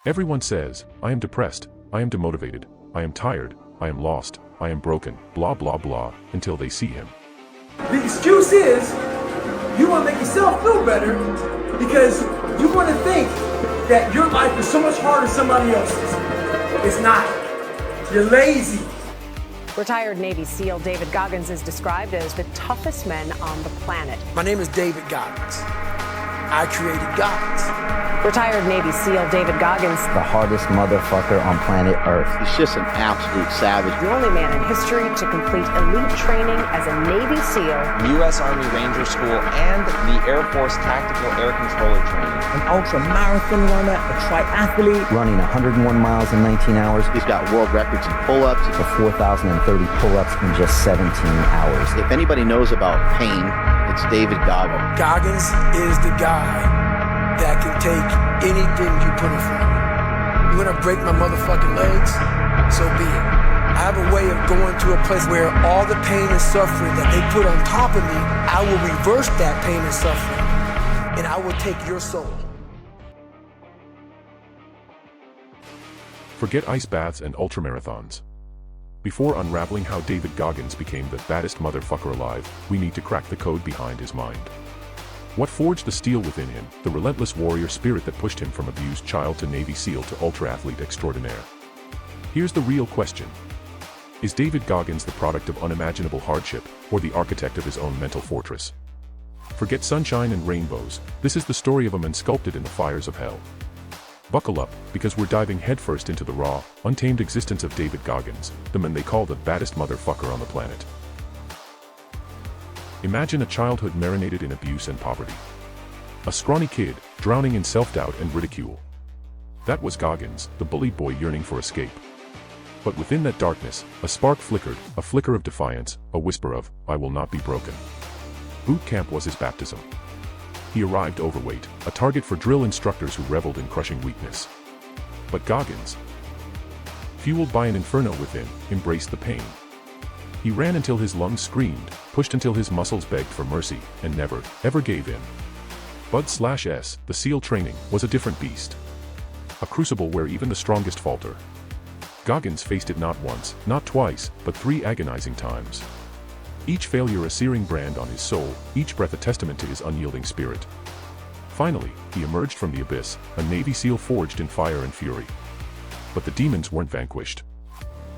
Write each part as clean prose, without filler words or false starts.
Everyone says, I am depressed, I am demotivated, I am tired, I am lost, I am broken, blah blah blah, until they see him. The excuse is, you want to make yourself feel better because you want to think that your life is so much harder than somebody else's. It's not. You're lazy. Retired Navy SEAL David Goggins is described as the toughest man on the planet. My name is David Goggins. I created Goggins. Retired Navy SEAL David Goggins, the hardest motherfucker on planet Earth. He's just an absolute savage. the only man in history to complete elite training as a Navy SEAL, U.S. Army Ranger School, and the Air Force Tactical Air Controller Training. An ultra marathon runner, a triathlete, running 101 miles in 19 hours. He's got world records in pull-ups. For 4,030 pull-ups in just 17 hours. If anybody knows about pain, it's David Goggins. Goggins is the guy that can take anything you put in front of him. You're gonna break my motherfucking legs? So be it. I have a way of going to a place where all the pain and suffering that they put on top of me, I will reverse that pain and suffering, and I will take your soul. Forget ice baths and ultramarathons. Before unraveling how David Goggins became the baddest motherfucker alive, we need to crack the code behind his mind. What forged the steel within him, the relentless warrior spirit that pushed him from abused child to Navy SEAL to ultra-athlete extraordinaire? Here's the real question. Is David Goggins the product of unimaginable hardship, or the architect of his own mental fortress? Forget sunshine and rainbows, this is the story of a man sculpted in the fires of hell. Buckle up, because we're diving headfirst into the raw, untamed existence of David Goggins, the man they call the baddest motherfucker on the planet. Imagine a childhood marinated in abuse and poverty. A scrawny kid, drowning in self-doubt and ridicule. That was Goggins, the bullied boy yearning for escape. But within that darkness, a spark flickered, a flicker of defiance, a whisper of, I will not be broken. Boot camp was his baptism. He arrived overweight, a target for drill instructors who reveled in crushing weakness. But Goggins, fueled by an inferno within, embraced the pain. He ran until his lungs screamed, pushed until his muscles begged for mercy, and never, ever gave in. Bud/S, the SEAL training, was a different beast. A crucible where even the strongest falter. Goggins faced it not once, not twice, but 3 agonizing times. Each failure a searing brand on his soul, each breath a testament to his unyielding spirit. Finally, he emerged from the abyss, a Navy SEAL forged in fire and fury. But the demons weren't vanquished.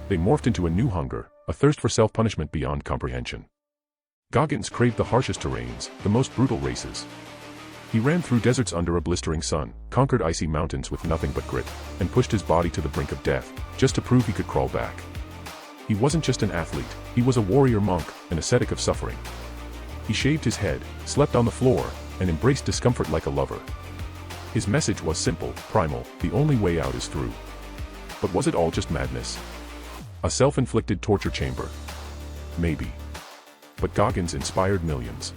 They morphed into a new hunger, a thirst for self-punishment beyond comprehension. Goggins craved the harshest terrains, the most brutal races. He ran through deserts under a blistering sun, conquered icy mountains with nothing but grit, and pushed his body to the brink of death, just to prove he could crawl back. He wasn't just an athlete, he was a warrior monk, an ascetic of suffering. He shaved his head, slept on the floor, and embraced discomfort like a lover. His message was simple, primal, the only way out is through. But was it all just madness? A self-inflicted torture chamber? Maybe. But Goggins inspired millions.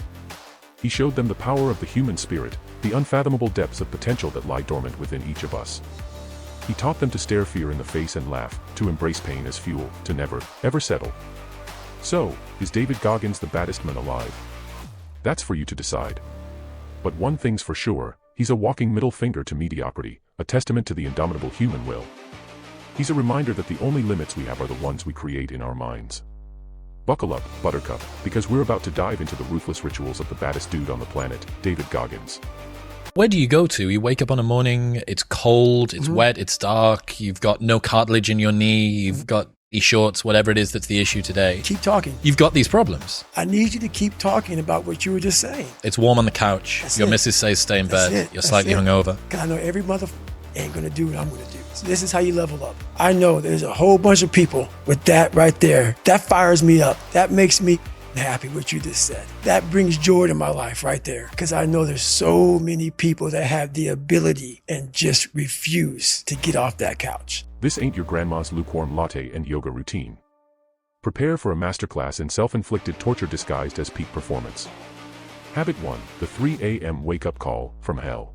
He showed them the power of the human spirit, the unfathomable depths of potential that lie dormant within each of us. He taught them to stare fear in the face and laugh, to embrace pain as fuel, to never, ever settle. So, is David Goggins the baddest man alive? That's for you to decide. But one thing's for sure, he's a walking middle finger to mediocrity, a testament to the indomitable human will. He's a reminder that the only limits we have are the ones we create in our minds. Buckle up, Buttercup, because we're about to dive into the ruthless rituals of the baddest dude on the planet, David Goggins. Where do you go to? You wake up on a morning, it's cold, it's wet, it's dark, you've got no cartilage in your knee, you've got shorts, whatever it is that's the issue today. Keep talking. You've got these problems. I need you to keep talking about what you were just saying. It's warm on the couch. That's Your it. missus says stay in That's bed. it. You're That's slightly it. hungover. Because I know every motherfucker ain't gonna do what I'm gonna do. So this is how you level up. I know there's a whole bunch of people with that right there. That fires me up. That makes me happy what you just said. That brings joy to my life right there. Because I know there's so many people that have the ability and just refuse to get off that couch. This ain't your grandma's lukewarm latte and yoga routine. Prepare for a masterclass in self-inflicted torture disguised as peak performance. Habit 1, the 3 a.m. wake-up call from hell.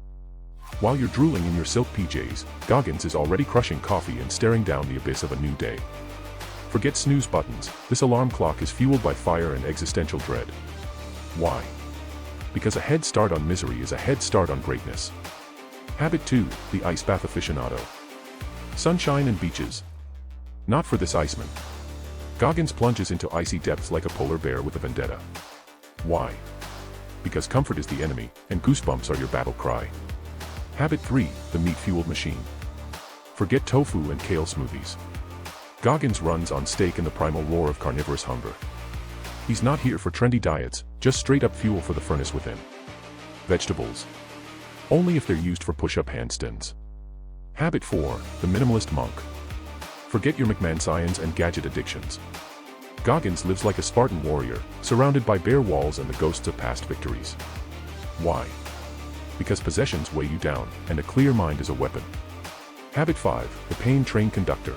While you're drooling in your silk PJs, Goggins is already crushing coffee and staring down the abyss of a new day. Forget snooze buttons, this alarm clock is fueled by fire and existential dread. Why? Because a head start on misery is a head start on greatness. Habit 2, the ice bath aficionado. sunshine and beaches. Not for this Iceman. Goggins plunges into icy depths like a polar bear with a vendetta. Why? Because comfort is the enemy, and goosebumps are your battle cry. Habit 3, the meat-fueled machine. Forget tofu and kale smoothies. Goggins runs on steak and the primal roar of carnivorous hunger. He's not here for trendy diets, just straight-up fuel for the furnace within. Vegetables. Only if they're used for push-up handstands. Habit 4, the minimalist monk. Forget your McMahon-science and gadget addictions. Goggins lives like a Spartan warrior, surrounded by bare walls and the ghosts of past victories. Why? Because possessions weigh you down, and a clear mind is a weapon. Habit 5, the pain-trained conductor.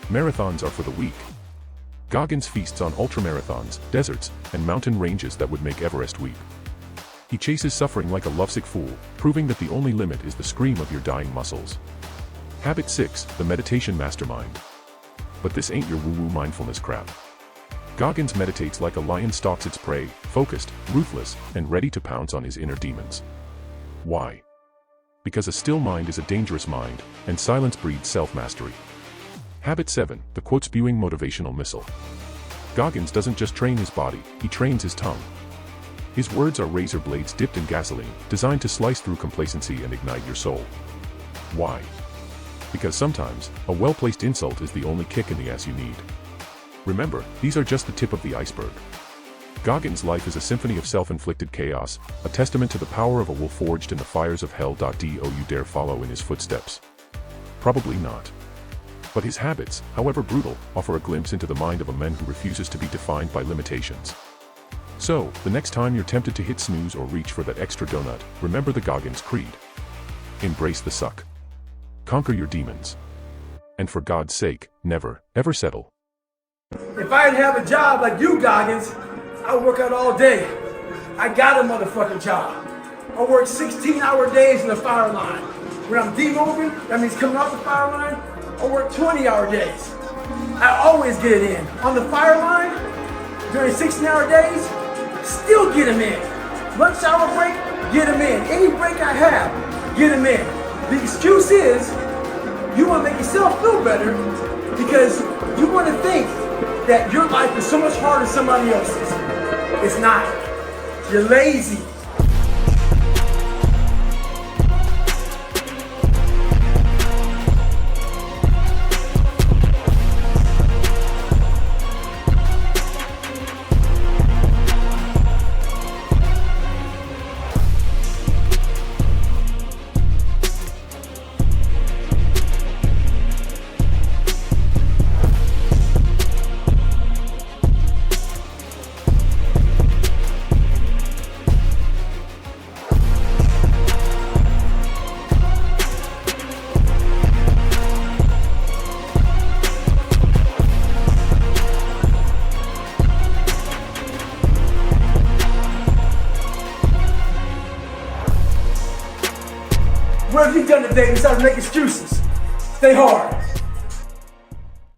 Marathons are for the weak. Goggins feasts on ultramarathons, deserts, and mountain ranges that would make Everest weep. He chases suffering like a lovesick fool, proving that the only limit is the scream of your dying muscles. Habit 6, the meditation mastermind. But this ain't your woo-woo mindfulness crap. Goggins meditates like a lion stalks its prey, focused, ruthless, and ready to pounce on his inner demons. Why? Because a still mind is a dangerous mind, and silence breeds self-mastery. Habit 7, the quote-spewing motivational missile. Goggins doesn't just train his body, he trains his tongue. His words are razor blades dipped in gasoline, designed to slice through complacency and ignite your soul. Why? Because sometimes, a well-placed insult is the only kick in the ass you need. Remember, these are just the tip of the iceberg. Goggins' life is a symphony of self-inflicted chaos, a testament to the power of a wolf forged in the fires of hell. Do you dare follow in his footsteps? Probably not. But his habits, however brutal, offer a glimpse into the mind of a man who refuses to be defined by limitations. So, the next time you're tempted to hit snooze or reach for that extra donut, remember the Goggins creed. Embrace the suck. Conquer your demons. And for God's sake, never, ever settle. If I didn't have a job like you, Goggins, I would work out all day. I got a motherfucking job. I work 16-hour days in the fire line. When I'm demobbing, that means coming off the fire line, I work 20-hour days. I always get it in. On the fire line, during 16-hour days, still get them in. Lunch hour break, get them in. Any break I have, get them in. The excuse is, you want to make yourself feel better because you want to think that your life is so much harder than somebody else's. It's not. You're lazy. What have you done today besides make excuses? Stay hard.